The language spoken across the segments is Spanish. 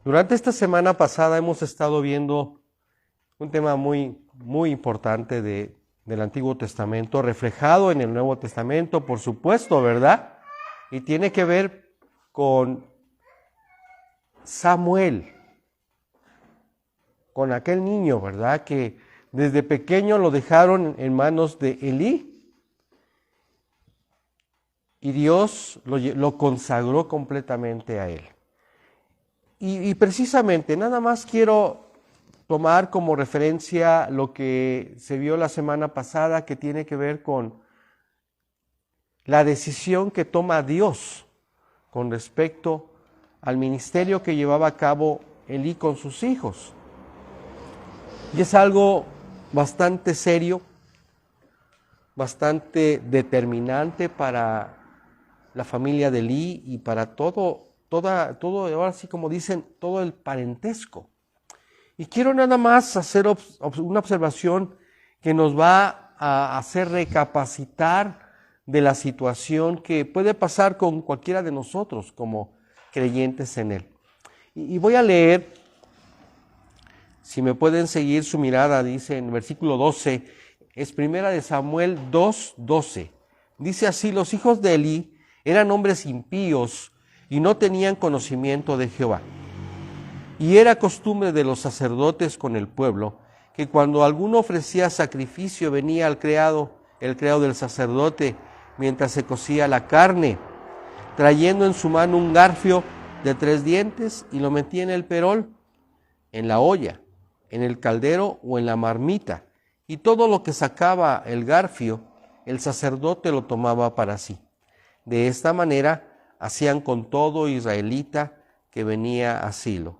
Durante esta semana pasada hemos estado viendo un tema muy importante del Antiguo Testamento, reflejado en el Nuevo Testamento, por supuesto, ¿verdad? Y tiene que ver con Samuel, con aquel niño, ¿verdad? Que desde pequeño lo dejaron en manos de Elí y Dios lo consagró completamente a él. Y precisamente, nada más quiero tomar como referencia lo que se vio la semana pasada, que tiene que ver con la decisión que toma Dios con respecto al ministerio que llevaba a cabo Elí con sus hijos. Y es algo bastante serio, bastante determinante para la familia de Elí y para todo, ahora sí como dicen, todo el parentesco. Y quiero nada más hacer una observación que nos va a hacer recapacitar de la situación que puede pasar con cualquiera de nosotros como creyentes en Él. Y voy a leer, si me pueden seguir su mirada, dice en versículo 12, es primera de Samuel 2:12. Dice así: los hijos de Elí eran hombres impíos y no tenían conocimiento de Jehová. Y era costumbre de los sacerdotes con el pueblo, que cuando alguno ofrecía sacrificio venía el criado del sacerdote, mientras se cocía la carne, trayendo en su mano un garfio de 3 dientes, y lo metía en el perol, en la olla, en el caldero o en la marmita, y todo lo que sacaba el garfio, el sacerdote lo tomaba para sí. De esta manera hacían con todo israelita que venía a Silo.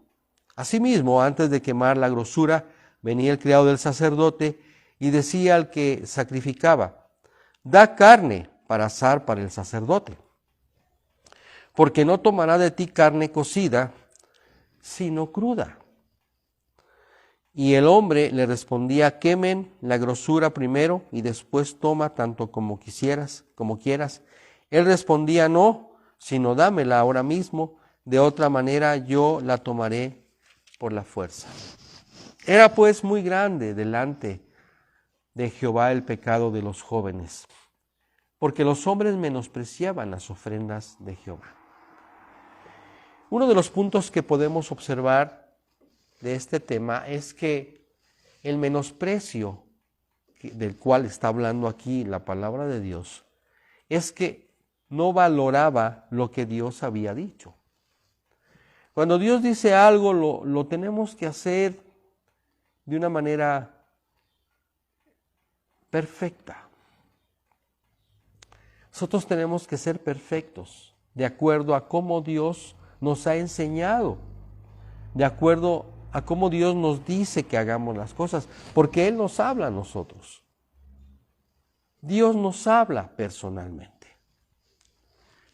Asimismo, antes de quemar la grosura, venía el criado del sacerdote y decía al que sacrificaba: da carne para asar para el sacerdote, porque no tomará de ti carne cocida, sino cruda. Y el hombre le respondía: quemen la grosura primero y después toma tanto como quieras. Él respondía: no, sino dámela ahora mismo, de otra manera yo la tomaré por la fuerza. Era pues muy grande delante de Jehová el pecado de los jóvenes, porque los hombres menospreciaban las ofrendas de Jehová. Uno de los puntos que podemos observar de este tema es que el menosprecio del cual está hablando aquí la palabra de Dios es que no valoraba lo que Dios había dicho. Cuando Dios dice algo, lo tenemos que hacer de una manera perfecta. Nosotros tenemos que ser perfectos, de acuerdo a cómo Dios nos ha enseñado, de acuerdo a cómo Dios nos dice que hagamos las cosas, porque Él nos habla a nosotros. Dios nos habla personalmente.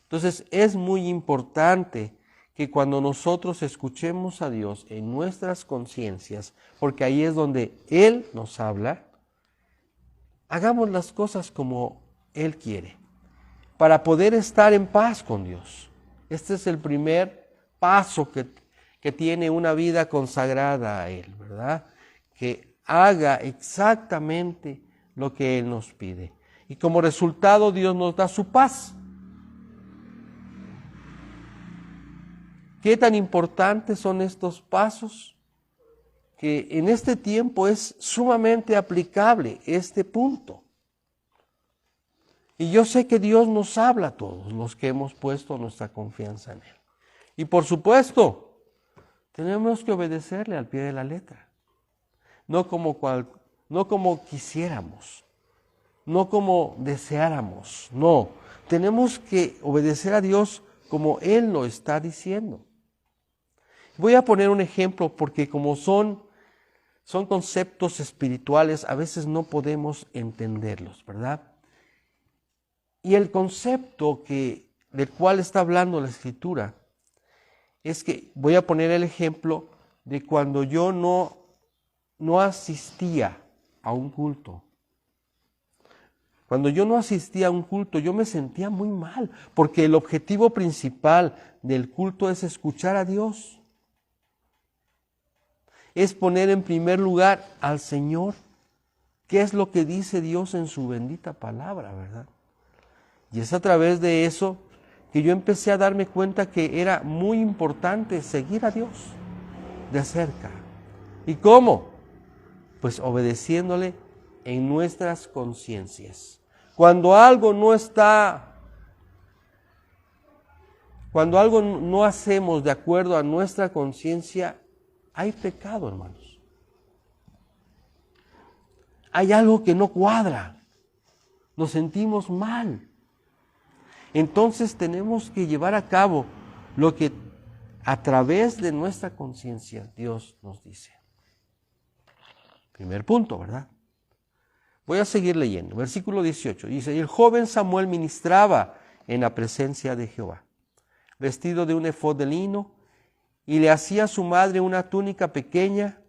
Entonces es muy importante que cuando nosotros escuchemos a Dios en nuestras conciencias, porque ahí es donde Él nos habla, hagamos las cosas como Él quiere, para poder estar en paz con Dios. Este es el primer paso que tiene una vida consagrada a Él, ¿verdad? Que haga exactamente lo que Él nos pide. Y como resultado Dios nos da su paz. ¿Qué tan importantes son estos pasos? Que en este tiempo es sumamente aplicable este punto. Y yo sé que Dios nos habla a todos los que hemos puesto nuestra confianza en Él. Y por supuesto, tenemos que obedecerle al pie de la letra. No como quisiéramos, no como deseáramos, no. Tenemos que obedecer a Dios como Él lo está diciendo. Voy a poner un ejemplo porque como son conceptos espirituales, a veces no podemos entenderlos, ¿verdad? Y el concepto del cual está hablando la Escritura es que, voy a poner el ejemplo de cuando yo no asistía a un culto. Cuando yo no asistía a un culto, yo me sentía muy mal, porque el objetivo principal del culto es escuchar a Dios. es poner en primer lugar al Señor. ¿Qué es lo que dice Dios en su bendita palabra, verdad? Y es a través de eso que yo empecé a darme cuenta que era muy importante seguir a Dios de cerca. ¿Y cómo? Pues obedeciéndole en nuestras conciencias. Cuando algo no hacemos de acuerdo a nuestra conciencia, hay pecado, hermanos. Hay algo que no cuadra. Nos sentimos mal. Entonces tenemos que llevar a cabo lo que a través de nuestra conciencia Dios nos dice. Primer punto, ¿verdad? Voy a seguir leyendo. Versículo 18. Dice, y el joven Samuel ministraba en la presencia de Jehová, vestido de un efod de lino, y le hacía a su madre una túnica pequeña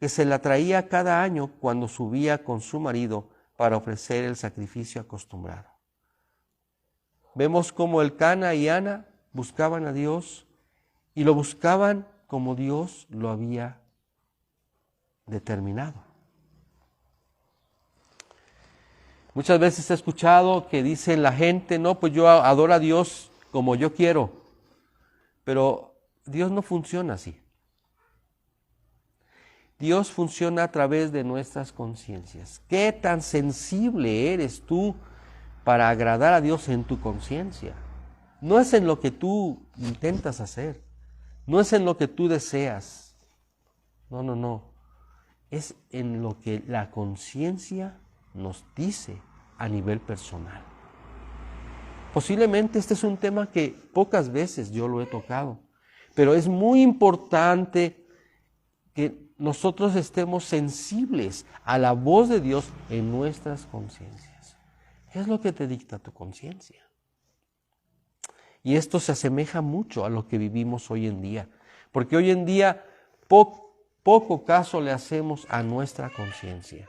que se la traía cada año cuando subía con su marido para ofrecer el sacrificio acostumbrado. Vemos cómo Elcana y Ana buscaban a Dios y lo buscaban como Dios lo había determinado. Muchas veces he escuchado que dice la gente, no, pues yo adoro a Dios como yo quiero, pero Dios no funciona así. Dios funciona a través de nuestras conciencias. ¿Qué tan sensible eres tú para agradar a Dios en tu conciencia? No es en lo que tú intentas hacer, no es en lo que tú deseas. No. Es en lo que la conciencia nos dice a nivel personal. Posiblemente este es un tema que pocas veces yo lo he tocado, pero es muy importante que nosotros estemos sensibles a la voz de Dios en nuestras conciencias. ¿Qué es lo que te dicta tu conciencia? Y esto se asemeja mucho a lo que vivimos hoy en día, porque hoy en día poco caso le hacemos a nuestra conciencia.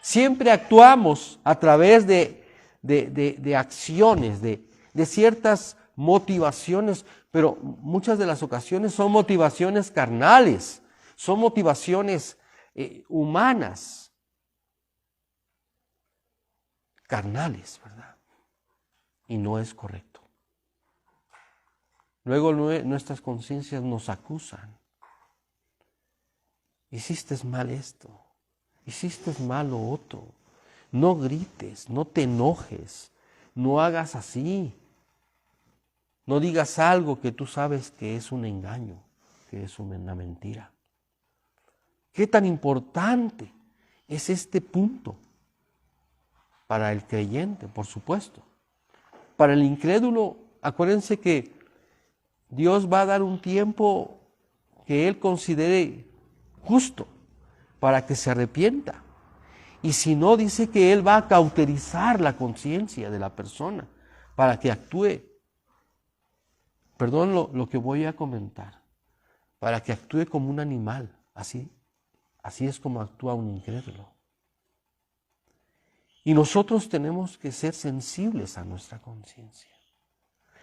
Siempre actuamos a través de acciones, de ciertas motivaciones, pero muchas de las ocasiones son motivaciones carnales, son motivaciones humanas, carnales, ¿verdad? Y no es correcto. Luego nuestras conciencias nos acusan. Hiciste mal esto, hiciste mal lo otro. No grites, no te enojes, no hagas así. No digas algo que tú sabes que es un engaño, que es una mentira. ¿Qué tan importante es este punto? Para el creyente, por supuesto. Para el incrédulo, acuérdense que Dios va a dar un tiempo que Él considere justo para que se arrepienta. Y si no, dice que Él va a cauterizar la conciencia de la persona para que actúe. Perdón lo que voy a comentar. Para que actúe como un animal. Así es como actúa un incrédulo. Y nosotros tenemos que ser sensibles a nuestra conciencia.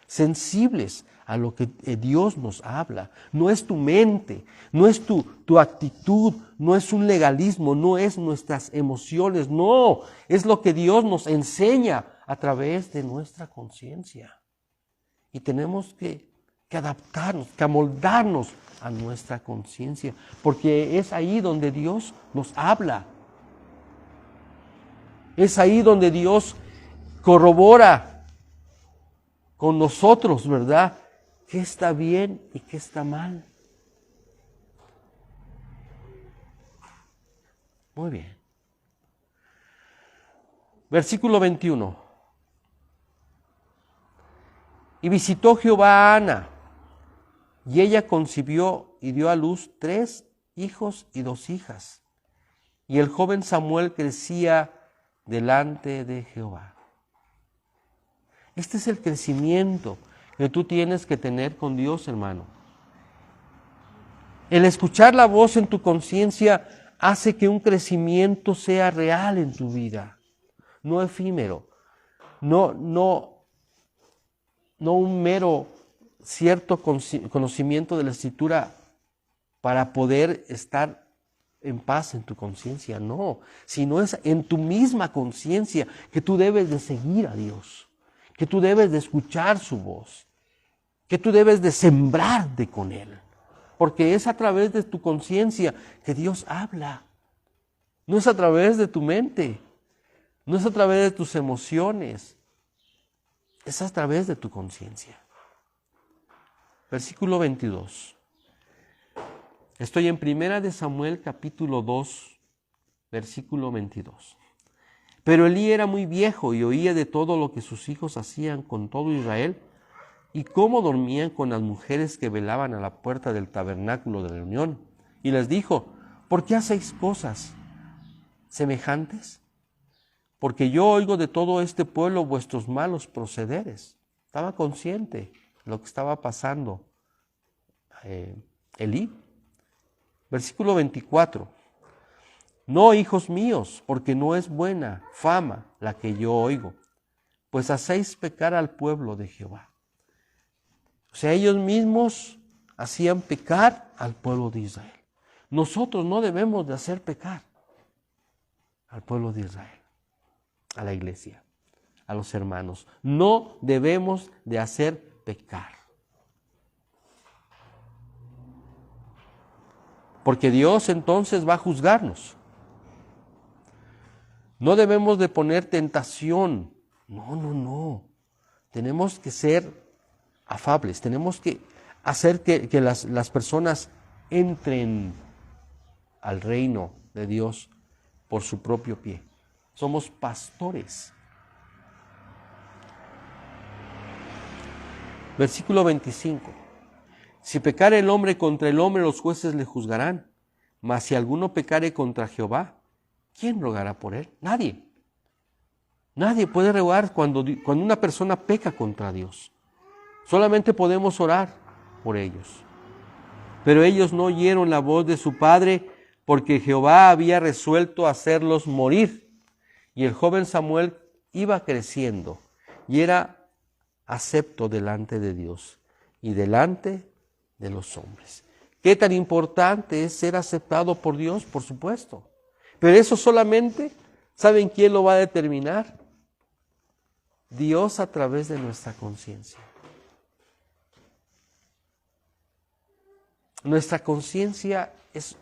Sensibles a lo que Dios nos habla. No es tu mente, no es tu actitud, no es un legalismo, no es nuestras emociones, no, es lo que Dios nos enseña a través de nuestra conciencia. Y tenemos que adaptarnos, que amoldarnos a nuestra conciencia, porque es ahí donde Dios nos habla. Es ahí donde Dios corrobora con nosotros, ¿verdad? ¿Qué está bien y qué está mal? Muy bien. Versículo 21. Y visitó Jehová a Ana, y ella concibió y dio a luz 3 hijos y 2 hijas. Y el joven Samuel crecía delante de Jehová. Este es el crecimiento que tú tienes que tener con Dios, hermano. El escuchar la voz en tu conciencia hace que un crecimiento sea real en tu vida, no efímero, no un mero cierto conocimiento de la Escritura para poder estar en paz en tu conciencia, no, sino es en tu misma conciencia que tú debes de seguir a Dios, que tú debes de escuchar su voz, que tú debes de sembrarte con Él, porque es a través de tu conciencia que Dios habla, no es a través de tu mente, no es a través de tus emociones, es a través de tu conciencia. Versículo 22. Estoy en 1 Samuel capítulo 2, versículo 22. Pero Elí era muy viejo y oía de todo lo que sus hijos hacían con todo Israel y cómo dormían con las mujeres que velaban a la puerta del tabernáculo de reunión. Y les dijo, ¿por qué hacéis cosas semejantes? Porque yo oigo de todo este pueblo vuestros malos procederes. Estaba consciente de lo que estaba pasando Elí. Versículo 24. No, hijos míos, porque no es buena fama la que yo oigo, pues hacéis pecar al pueblo de Jehová. O sea, ellos mismos hacían pecar al pueblo de Israel. Nosotros no debemos de hacer pecar al pueblo de Israel, a la iglesia, a los hermanos. No debemos de hacer pecar. Porque Dios entonces va a juzgarnos. No debemos de poner tentación. No. Tenemos que ser afables. Tenemos que hacer que las personas entren al reino de Dios por su propio pie. Somos pastores. Versículo 25. Si pecare el hombre contra el hombre, los jueces le juzgarán. Mas si alguno pecare contra Jehová, ¿quién rogará por él? Nadie. Nadie puede rogar cuando una persona peca contra Dios. Solamente podemos orar por ellos. Pero ellos no oyeron la voz de su padre, porque Jehová había resuelto hacerlos morir. Y el joven Samuel iba creciendo y era acepto delante de Dios y delante de los hombres. ¿Qué tan importante es ser aceptado por Dios? Por supuesto. Pero eso solamente, ¿saben quién lo va a determinar? Dios a través de nuestra conciencia. Nuestra conciencia es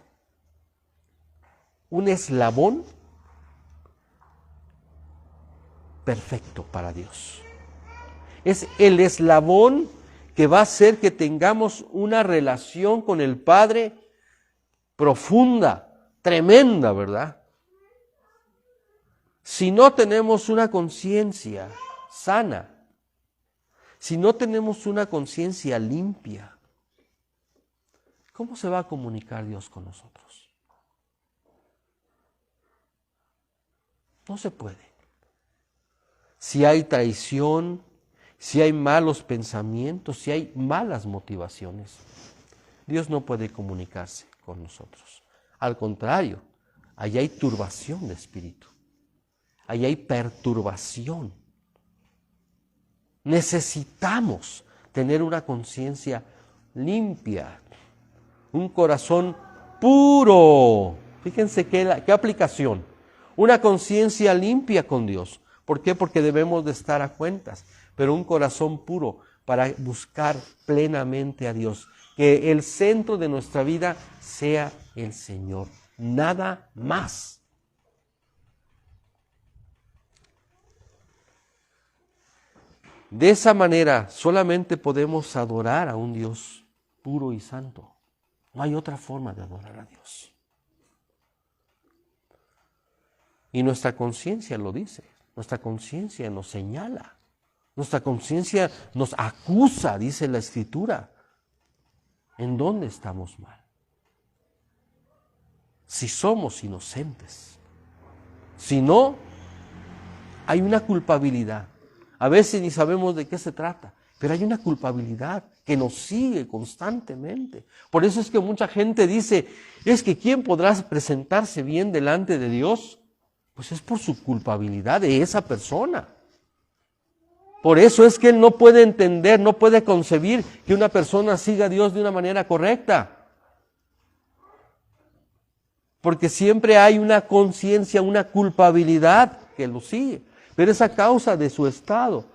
un eslabón perfecto para Dios. Es el eslabón que va a hacer que tengamos una relación con el Padre profunda, tremenda, ¿verdad? Si no tenemos una conciencia sana, si no tenemos una conciencia limpia, ¿cómo se va a comunicar Dios con nosotros? No se puede. Si hay traición, si hay malos pensamientos, si hay malas motivaciones, Dios no puede comunicarse con nosotros. Al contrario, allí hay turbación de espíritu, allí hay perturbación. Necesitamos tener una conciencia limpia, un corazón puro. Fíjense qué aplicación. Una conciencia limpia con Dios. ¿Por qué? Porque debemos de estar a cuentas, pero un corazón puro para buscar plenamente a Dios. Que el centro de nuestra vida sea el Señor, nada más. De esa manera solamente podemos adorar a un Dios puro y santo. No hay otra forma de adorar a Dios. Y nuestra conciencia lo dice, nuestra conciencia nos señala, nuestra conciencia nos acusa, dice la Escritura. ¿En dónde estamos mal? Si somos inocentes. Si no, hay una culpabilidad. A veces ni sabemos de qué se trata, pero hay una culpabilidad que nos sigue constantemente. Por eso es que mucha gente dice, es que ¿quién podrá presentarse bien delante de Dios? Pues es por su culpabilidad de esa persona. Por eso es que él no puede entender, no puede concebir que una persona siga a Dios de una manera correcta. porque siempre hay una conciencia, una culpabilidad que lo sigue, pero es a causa de su estado,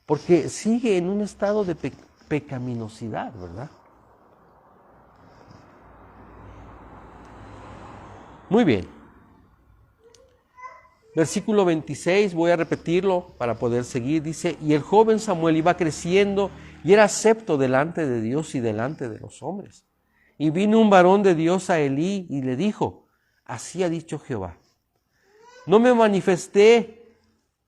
porque sigue en un estado de pecaminosidad, ¿verdad? Muy bien. Versículo 26, voy a repetirlo para poder seguir, dice, y el joven Samuel iba creciendo y era acepto delante de Dios y delante de los hombres. Y vino un varón de Dios a Elí y le dijo, así ha dicho Jehová, ¿no me manifesté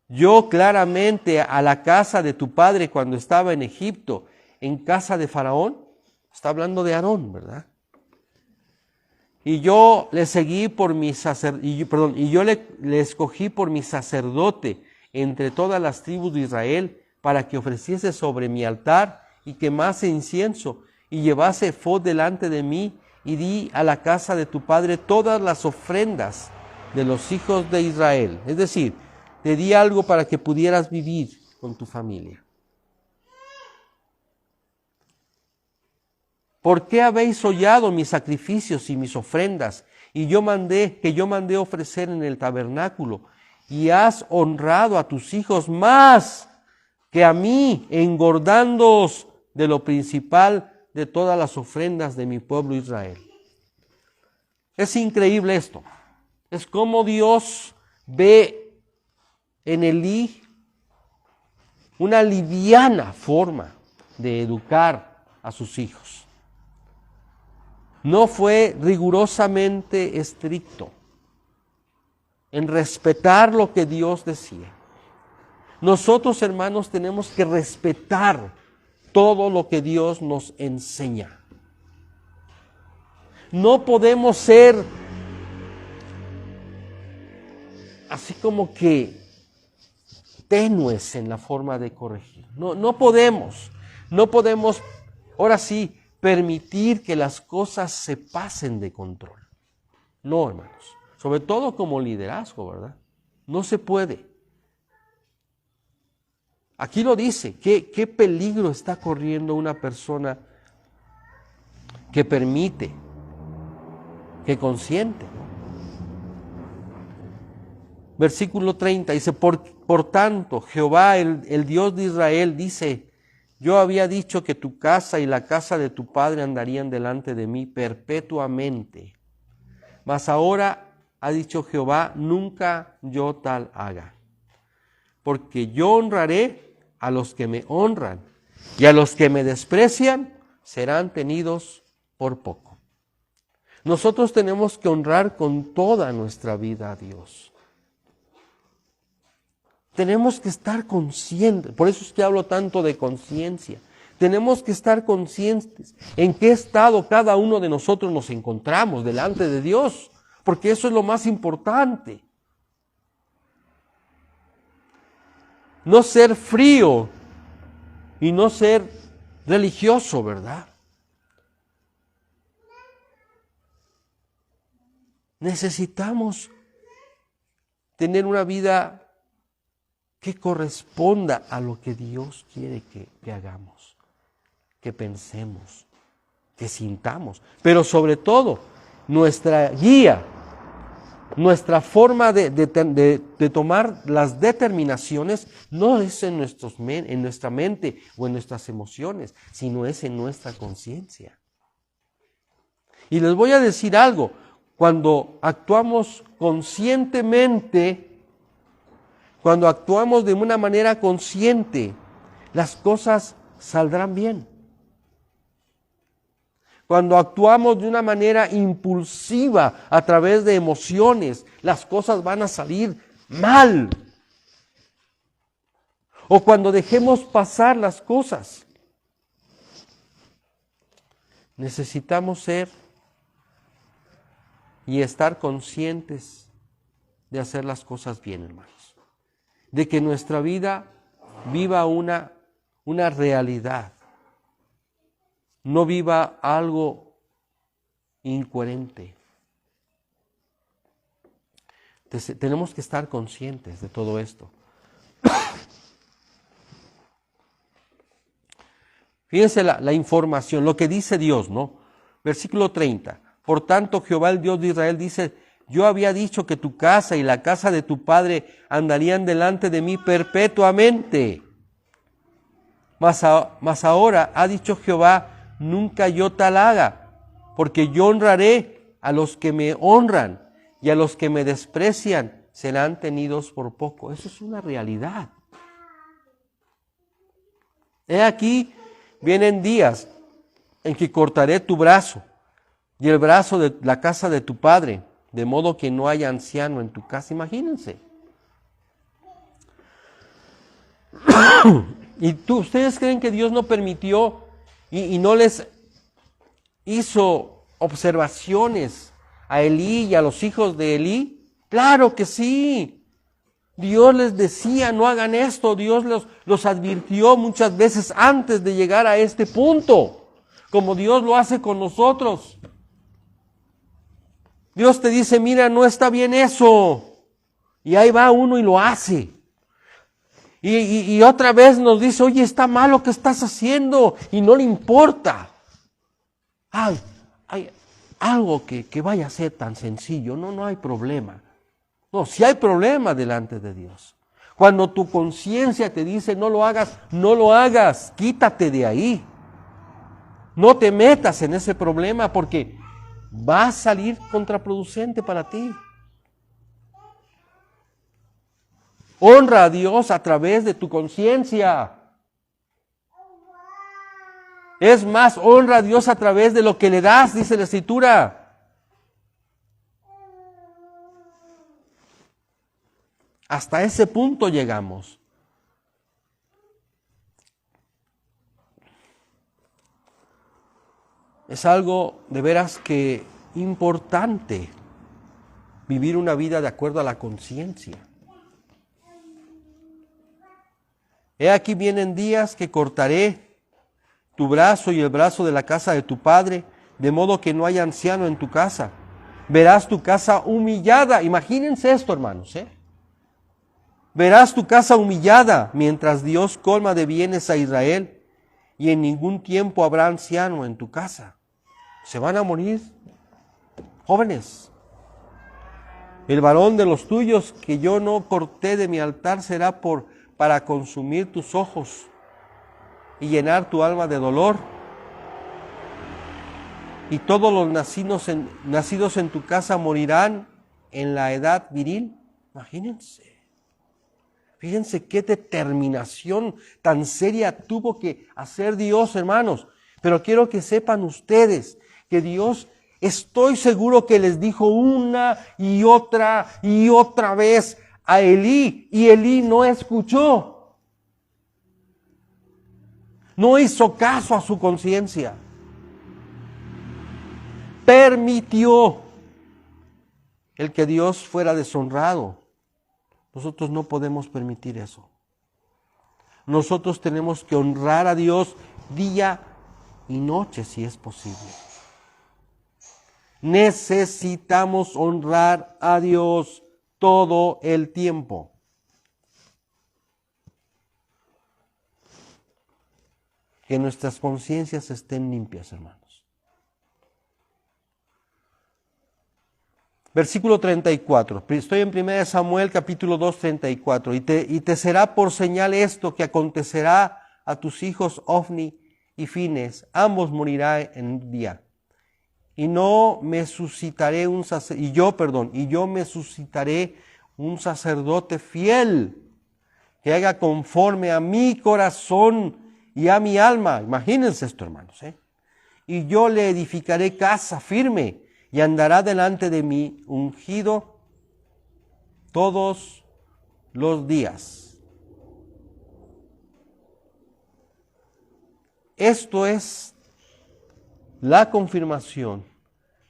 yo claramente a la casa de tu padre cuando estaba en Egipto, en casa de Faraón? Está hablando de Aarón, ¿verdad? Y yo le seguí por mi le escogí por mi sacerdote entre todas las tribus de Israel para que ofreciese sobre mi altar y quemase incienso y llevase ephod delante de mí y di a la casa de tu padre todas las ofrendas de los hijos de Israel. Es decir, te di algo para que pudieras vivir con tu familia. ¿Por qué habéis hollado mis sacrificios y mis ofrendas? Y yo mandé ofrecer en el tabernáculo, y has honrado a tus hijos más que a mí, engordándoos de lo principal de todas las ofrendas de mi pueblo Israel. Es increíble esto. Es como Dios ve en Elí una liviana forma de educar a sus hijos. No fue rigurosamente estricto en respetar lo que Dios decía. Nosotros, hermanos, tenemos que respetar todo lo que Dios nos enseña. No podemos ser así como que tenues en la forma de corregir. No podemos, ahora sí, permitir que las cosas se pasen de control. No, hermanos, sobre todo como liderazgo, ¿verdad? No se puede. Aquí lo dice, ¿qué peligro está corriendo una persona que permite, que consiente? Versículo 30 dice, por tanto, Jehová, el Dios de Israel, dice, yo había dicho que tu casa y la casa de tu padre andarían delante de mí perpetuamente. Mas ahora ha dicho Jehová, nunca yo tal haga. Porque yo honraré a los que me honran, y a los que me desprecian serán tenidos por poco. Nosotros tenemos que honrar con toda nuestra vida a Dios. Tenemos que estar conscientes, por eso es que hablo tanto de conciencia. Tenemos que estar conscientes en qué estado cada uno de nosotros nos encontramos delante de Dios, porque eso es lo más importante. No ser frío y no ser religioso, ¿verdad? Necesitamos tener una vida que corresponda a lo que Dios quiere que hagamos, que pensemos, que sintamos, pero sobre todo nuestra guía, nuestra forma de tomar las determinaciones no es en nuestra mente o en nuestras emociones, sino es en nuestra conciencia. Y les voy a decir algo, cuando actuamos conscientemente, cuando actuamos de una manera consciente, las cosas saldrán bien. Cuando actuamos de una manera impulsiva a través de emociones, las cosas van a salir mal. O cuando dejemos pasar las cosas. Necesitamos ser y estar conscientes de hacer las cosas bien, hermanos. De que nuestra vida viva una realidad, no viva algo incoherente. Entonces, tenemos que estar conscientes de todo esto. Fíjense la información, lo que dice Dios, ¿no? Versículo 30. Por tanto, Jehová, el Dios de Israel, dice: yo había dicho que tu casa y la casa de tu padre andarían delante de mí perpetuamente. Mas ahora ha dicho Jehová: nunca yo tal haga, porque yo honraré a los que me honran, y a los que me desprecian serán tenidos por poco. Eso es una realidad. He aquí, vienen días en que cortaré tu brazo y el brazo de la casa de tu padre, de modo que no haya anciano en tu casa. Imagínense. ¿Y ustedes creen que Dios no permitió y no les hizo observaciones a Elí y a los hijos de Elí? Claro que sí. Dios les decía: no hagan esto. Dios los advirtió muchas veces antes de llegar a este punto, como Dios lo hace con nosotros. Dios te dice: mira, no está bien eso. Y ahí va uno y lo hace. Y otra vez nos dice: oye, está mal lo que estás haciendo, y no le importa. Hay algo que vaya a ser tan sencillo. No hay problema. No, si hay problema delante de Dios. Cuando tu conciencia te dice: no lo hagas, no lo hagas, quítate de ahí. No te metas en ese problema, porque va a salir contraproducente para ti. Honra a Dios a través de tu conciencia. Es más, honra a Dios a través de lo que le das, dice la Escritura. Hasta ese punto llegamos. Es algo de veras que importante vivir una vida de acuerdo a la conciencia. He aquí, vienen días que cortaré tu brazo y el brazo de la casa de tu padre, de modo que no haya anciano en tu casa. Verás tu casa humillada. Imagínense esto, hermanos, Verás tu casa humillada, mientras Dios colma de bienes a Israel, y en ningún tiempo habrá anciano en tu casa. Se van a morir jóvenes. El varón de los tuyos que yo no corté de mi altar será para consumir tus ojos y llenar tu alma de dolor. Y todos los nacidos en tu casa morirán en la edad viril. Imagínense. Fíjense qué determinación tan seria tuvo que hacer Dios, hermanos. Pero quiero que sepan ustedes que Dios, estoy seguro que les dijo una y otra vez a Elí, y Elí no escuchó. No hizo caso a su conciencia. Permitió el que Dios fuera deshonrado. Nosotros no podemos permitir eso. Nosotros tenemos que honrar a Dios día y noche, si es posible. Necesitamos honrar a Dios todo el tiempo. Que nuestras conciencias estén limpias, hermanos. Versículo 34. Estoy en 1 Samuel capítulo 2, 34. Y te será por señal esto que acontecerá a tus hijos Ofni y Fines. Ambos morirán en un día. Y yo me suscitaré un sacerdote fiel que haga conforme a mi corazón y a mi alma. Imagínense esto, hermanos. Y yo le edificaré casa firme y andará delante de mí ungido todos los días. Esto es la confirmación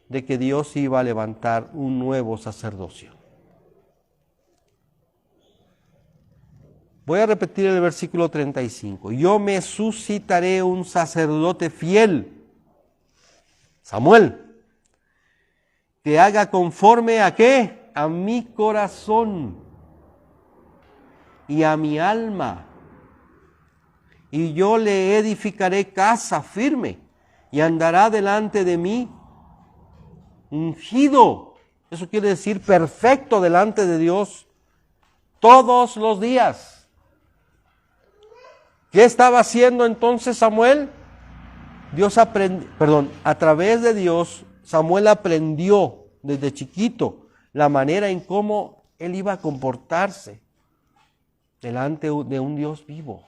de que Dios iba a levantar un nuevo sacerdocio. Voy a repetir el versículo 35. Yo me suscitaré un sacerdote fiel, Samuel, que haga conforme a ¿qué? A mi corazón y a mi alma. Y yo le edificaré casa firme y andará delante de mí ungido. Eso quiere decir perfecto delante de Dios todos los días. ¿Qué estaba haciendo entonces Samuel? A través de Dios, Samuel aprendió desde chiquito la manera en cómo él iba a comportarse delante de un Dios vivo.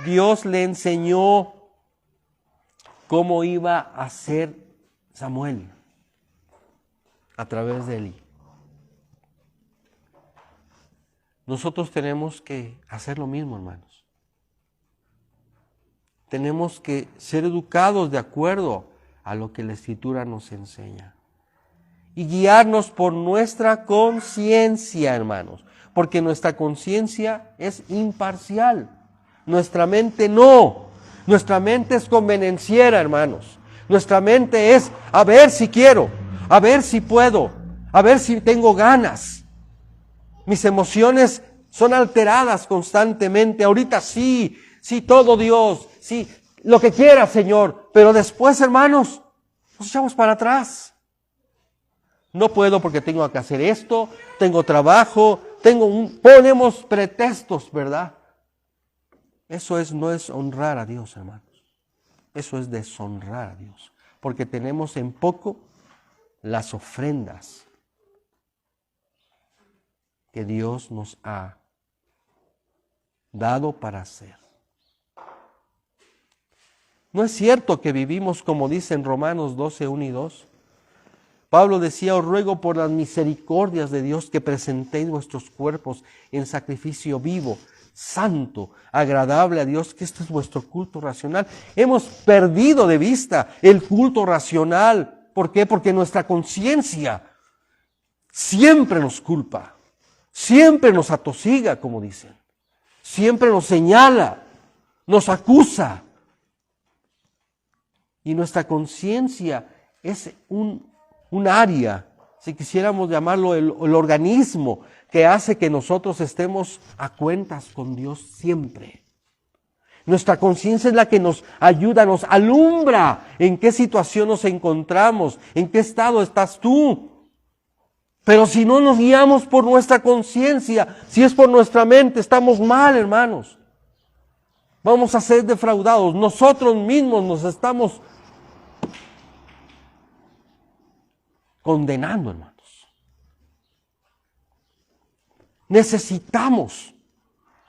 Dios le enseñó cómo iba a ser Samuel a través de Elí. Nosotros tenemos que hacer lo mismo, hermanos. Tenemos que ser educados de acuerdo a lo que la Escritura nos enseña. Y guiarnos por nuestra conciencia, hermanos. Porque nuestra conciencia es imparcial. Nuestra mente no. Nuestra mente es convenenciera, hermanos. Nuestra mente es a ver si quiero, a ver si puedo, a ver si tengo ganas. Mis emociones son alteradas constantemente. Ahorita sí, todo Dios, sí, lo que quiera, Señor. Pero después, hermanos, nos echamos para atrás. No puedo porque tengo que hacer esto, tengo trabajo, ponemos pretextos, ¿verdad? Eso no es honrar a Dios, hermanos. Eso es deshonrar a Dios. Porque tenemos en poco las ofrendas que Dios nos ha dado para hacer. ¿No es cierto que vivimos como dice en Romanos 12, 1 y 2? Pablo decía, os ruego por las misericordias de Dios que presentéis vuestros cuerpos en sacrificio vivo, santo, agradable a Dios, que este es vuestro culto racional. Hemos perdido de vista el culto racional. ¿Por qué? Porque nuestra conciencia siempre nos culpa, siempre nos atosiga, como dicen, siempre nos señala, nos acusa. Y nuestra conciencia es un área, si quisiéramos llamarlo el organismo, que hace que nosotros estemos a cuentas con Dios siempre. Nuestra conciencia es la que nos ayuda, nos alumbra en qué situación nos encontramos, en qué estado estás tú. Pero si no nos guiamos por nuestra conciencia, si es por nuestra mente, estamos mal, hermanos. Vamos a ser defraudados. Nosotros mismos nos estamos condenando, hermanos. Necesitamos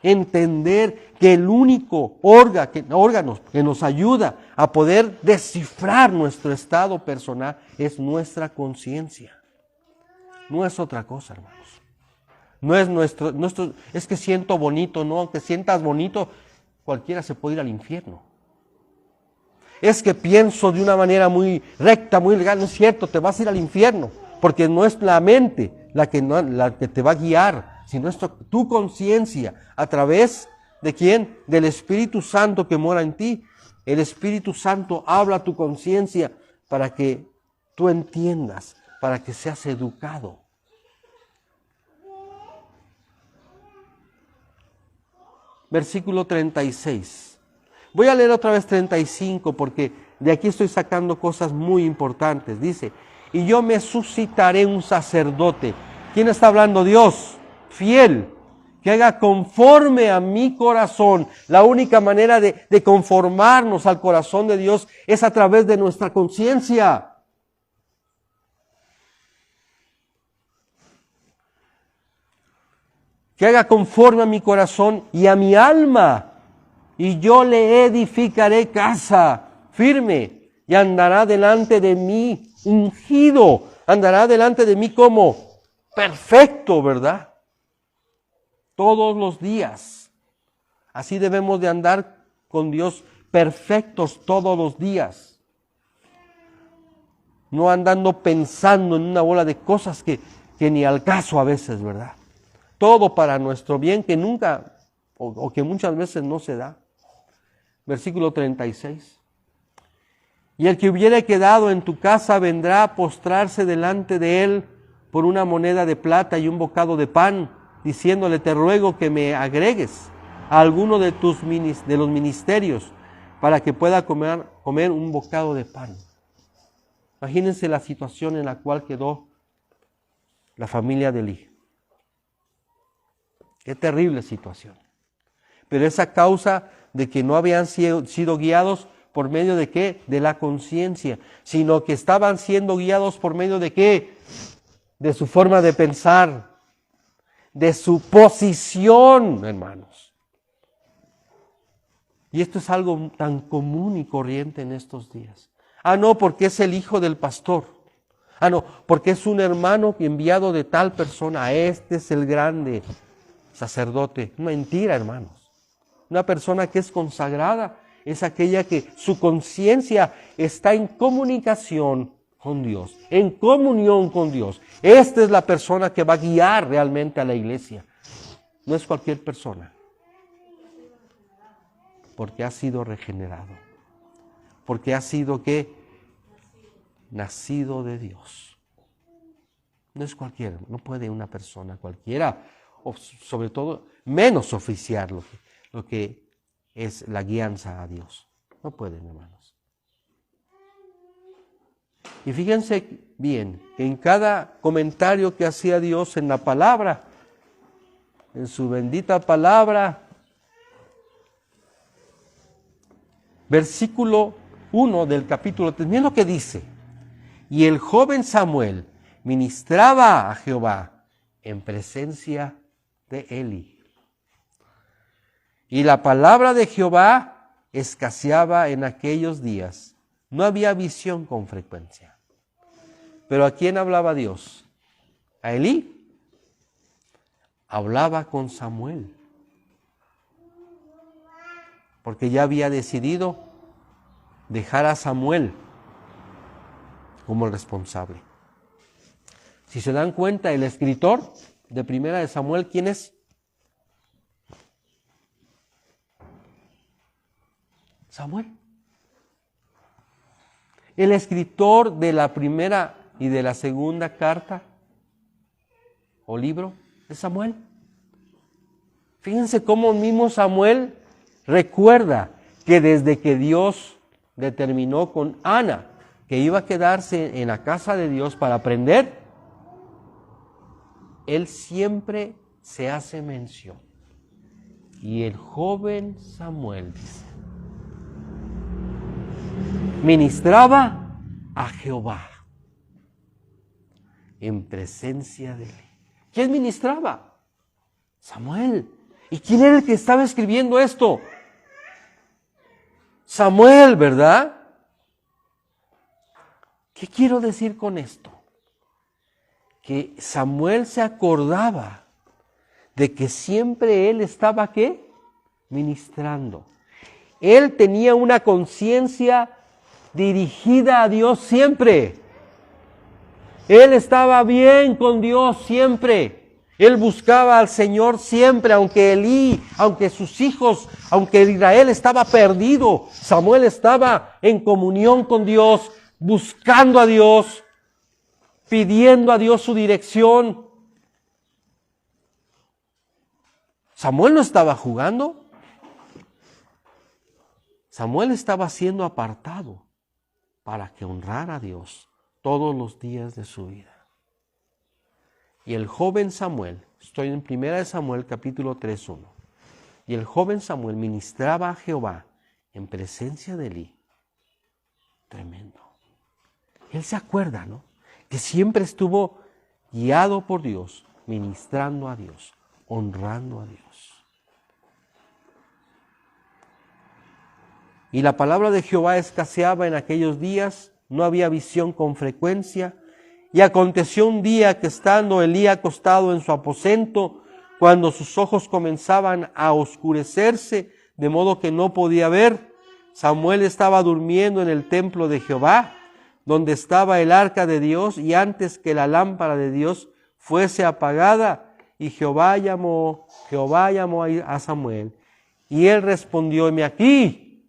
entender que el único órgano que nos ayuda a poder descifrar nuestro estado personal es nuestra conciencia. No es otra cosa, hermanos. No es nuestro, es que siento bonito, no, aunque sientas bonito, cualquiera se puede ir al infierno. Es que pienso de una manera muy recta, muy legal, no es cierto, te vas a ir al infierno, porque no es la mente la que te va a guiar, sino es tu conciencia, a través de ¿quién? Del Espíritu Santo que mora en ti. El Espíritu Santo habla a tu conciencia para que tú entiendas, para que seas educado. Versículo 36. Voy a leer otra vez 35 porque de aquí estoy sacando cosas muy importantes. Dice, y yo me suscitaré un sacerdote. ¿Quién está hablando? Dios, fiel, que haga conforme a mi corazón. La única manera de conformarnos al corazón de Dios es a través de nuestra conciencia. Que haga conforme a mi corazón y a mi alma. Y yo le edificaré casa firme y andará delante de mí ungido. Andará delante de mí como perfecto, ¿verdad? Todos los días. Así debemos de andar con Dios perfectos todos los días. No andando pensando en una bola de cosas que ni al caso a veces, ¿verdad? Todo para nuestro bien que nunca o que muchas veces no se da. Versículo 36. Y el que hubiere quedado en tu casa vendrá a postrarse delante de él por una moneda de plata y un bocado de pan, diciéndole, te ruego que me agregues a alguno de los ministerios para que pueda comer un bocado de pan. Imagínense la situación en la cual quedó la familia de Elí. Qué terrible situación. Pero es a causa de que no habían sido guiados por medio de ¿qué? De la conciencia, sino que estaban siendo guiados por medio de ¿qué? De su forma de pensar, de su posición, hermanos. Y esto es algo tan común y corriente en estos días. Ah, no, porque es el hijo del pastor. Ah, no, porque es un hermano enviado de tal persona. Este es el grande sacerdote. Mentira, hermanos. Una persona que es consagrada es aquella que su conciencia está en comunicación con Dios, en comunión con Dios. Esta es la persona que va a guiar realmente a la iglesia. No es cualquier persona. Porque ha sido regenerado. Porque ha sido ¿qué? Nacido de Dios. No es cualquiera, no puede una persona cualquiera, o sobre todo menos oficiar lo que es la guianza a Dios. No pueden, hermanos. Y fíjense bien, que en cada comentario que hacía Dios en la palabra, en su bendita palabra, versículo 1 del capítulo 3, miren lo que dice. Y el joven Samuel ministraba a Jehová en presencia de Eli. Y la palabra de Jehová escaseaba en aquellos días. No había visión con frecuencia. ¿Pero a quién hablaba Dios? ¿A Elí? Hablaba con Samuel. Porque ya había decidido dejar a Samuel como el responsable. Si se dan cuenta, el escritor de Primera de Samuel, ¿quién es? Samuel. El escritor de la primera y de la segunda carta o libro es Samuel. Fíjense cómo mismo Samuel recuerda que desde que Dios determinó con Ana que iba a quedarse en la casa de Dios para aprender, él siempre se hace mención. Y el joven Samuel, dice, ministraba a Jehová en presencia de él. ¿Quién ministraba? Samuel. ¿Y quién era el que estaba escribiendo esto? Samuel, ¿verdad? ¿Qué quiero decir con esto? Que Samuel se acordaba de que siempre él estaba, ¿qué? Ministrando. Él tenía una conciencia dirigida a Dios siempre. Él estaba bien con Dios siempre. Él buscaba al Señor siempre, aunque Elí, aunque sus hijos, aunque Israel estaba perdido, Samuel estaba en comunión con Dios, buscando a Dios, pidiendo a Dios su dirección. Samuel no estaba jugando. Samuel estaba siendo apartado para que honrara a Dios todos los días de su vida. Y el joven Samuel, estoy en 1 Samuel capítulo 3:1, y el joven Samuel ministraba a Jehová en presencia de Elí. Tremendo. Él se acuerda, ¿no? Que siempre estuvo guiado por Dios, ministrando a Dios, honrando a Dios. Y la palabra de Jehová escaseaba en aquellos días, no había visión con frecuencia. Y aconteció un día que estando Elí acostado en su aposento, cuando sus ojos comenzaban a oscurecerse, de modo que no podía ver, Samuel estaba durmiendo en el templo de Jehová, donde estaba el arca de Dios, y antes que la lámpara de Dios fuese apagada, y Jehová llamó a Samuel, y él respondió, heme aquí.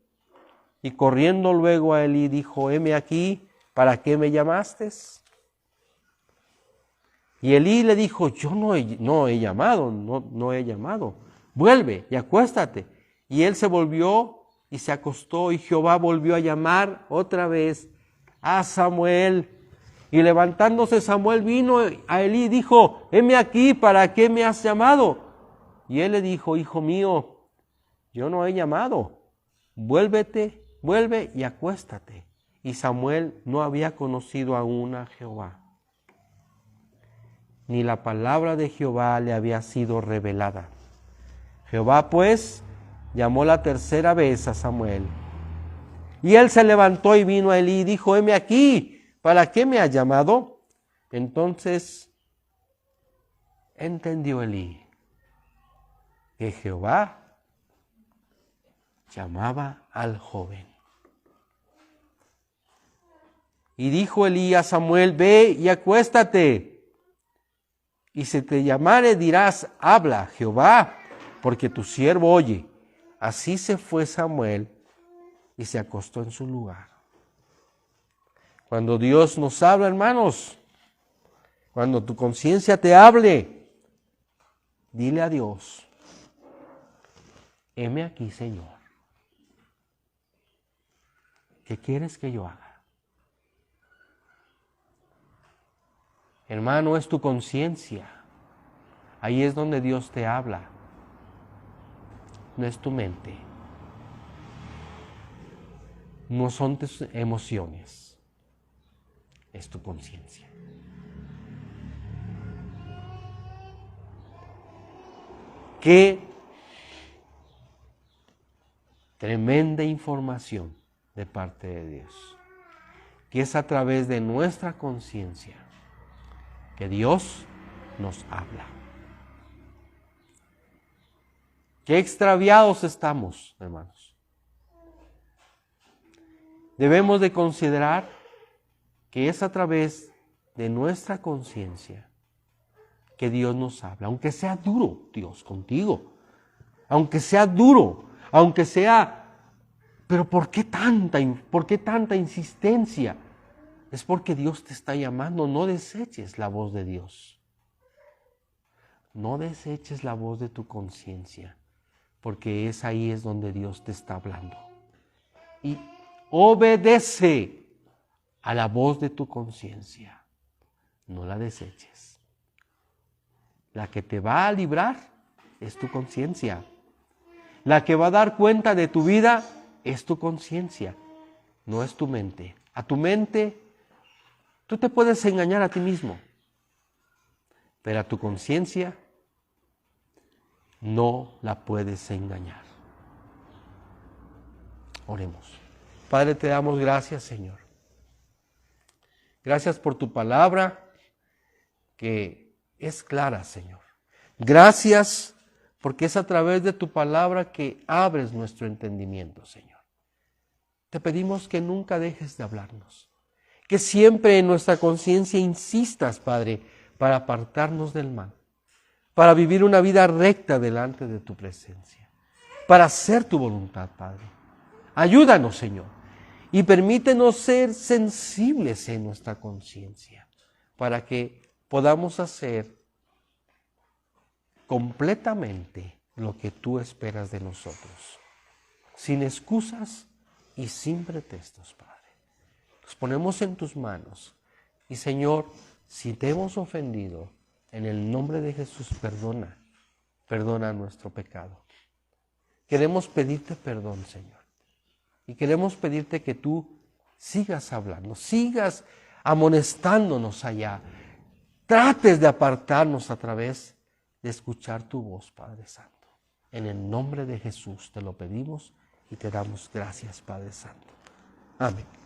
Y corriendo luego a Elí dijo, heme aquí, ¿para qué me llamaste? Y Elí le dijo, yo no he llamado, vuelve y acuéstate. Y él se volvió y se acostó, y Jehová volvió a llamar otra vez a Samuel. Y levantándose Samuel vino a Elí y dijo, heme aquí, ¿para qué me has llamado? Y él le dijo, hijo mío, yo no he llamado, vuelve y acuéstate. Y Samuel no había conocido aún a Jehová, ni la palabra de Jehová le había sido revelada. Jehová pues llamó la tercera vez a Samuel. Y él se levantó y vino a Elí y dijo, heme aquí, ¿para qué me has llamado? Entonces entendió Elí que Jehová llamaba al joven. Y dijo Elí a Samuel, ve y acuéstate, y si te llamare dirás, habla Jehová, porque tu siervo oye. Así se fue Samuel y se acostó en su lugar. Cuando Dios nos habla, hermanos, cuando tu conciencia te hable, dile a Dios, heme aquí, Señor. ¿Qué quieres que yo haga? Hermano, es tu conciencia. Ahí es donde Dios te habla. No es tu mente. No son tus emociones. Es tu conciencia. Qué tremenda información de parte de Dios, que es a través de nuestra conciencia que Dios nos habla. Qué extraviados estamos, hermanos. Debemos de considerar que es a través de nuestra conciencia que Dios nos habla, aunque sea duro Dios contigo, aunque sea duro, aunque sea... Pero ¿por qué tanta insistencia? Es porque Dios te está llamando. No deseches la voz de Dios. No deseches la voz de tu conciencia, porque ahí es donde Dios te está hablando. Y obedece a la voz de tu conciencia. No la deseches. La que te va a librar es tu conciencia. La que va a dar cuenta de tu vida es tu conciencia, no es tu mente. A tu mente, tú te puedes engañar a ti mismo, pero a tu conciencia no la puedes engañar. Oremos. Padre, te damos gracias, Señor. Gracias por tu palabra, que es clara, Señor. Gracias porque es a través de tu palabra que abres nuestro entendimiento, Señor. Te pedimos que nunca dejes de hablarnos, que siempre en nuestra conciencia insistas, Padre, para apartarnos del mal, para vivir una vida recta delante de tu presencia, para hacer tu voluntad, Padre. Ayúdanos, Señor, y permítenos ser sensibles en nuestra conciencia, para que podamos hacer completamente lo que tú esperas de nosotros, sin excusas y sin pretextos, Padre. Nos ponemos en tus manos y, Señor, si te hemos ofendido, en el nombre de Jesús, perdona nuestro pecado. Queremos pedirte perdón, Señor, y queremos pedirte que tú sigas hablando, sigas amonestándonos allá, trates de apartarnos a través de escuchar tu voz, Padre Santo. En el nombre de Jesús te lo pedimos y te damos gracias, Padre Santo. Amén.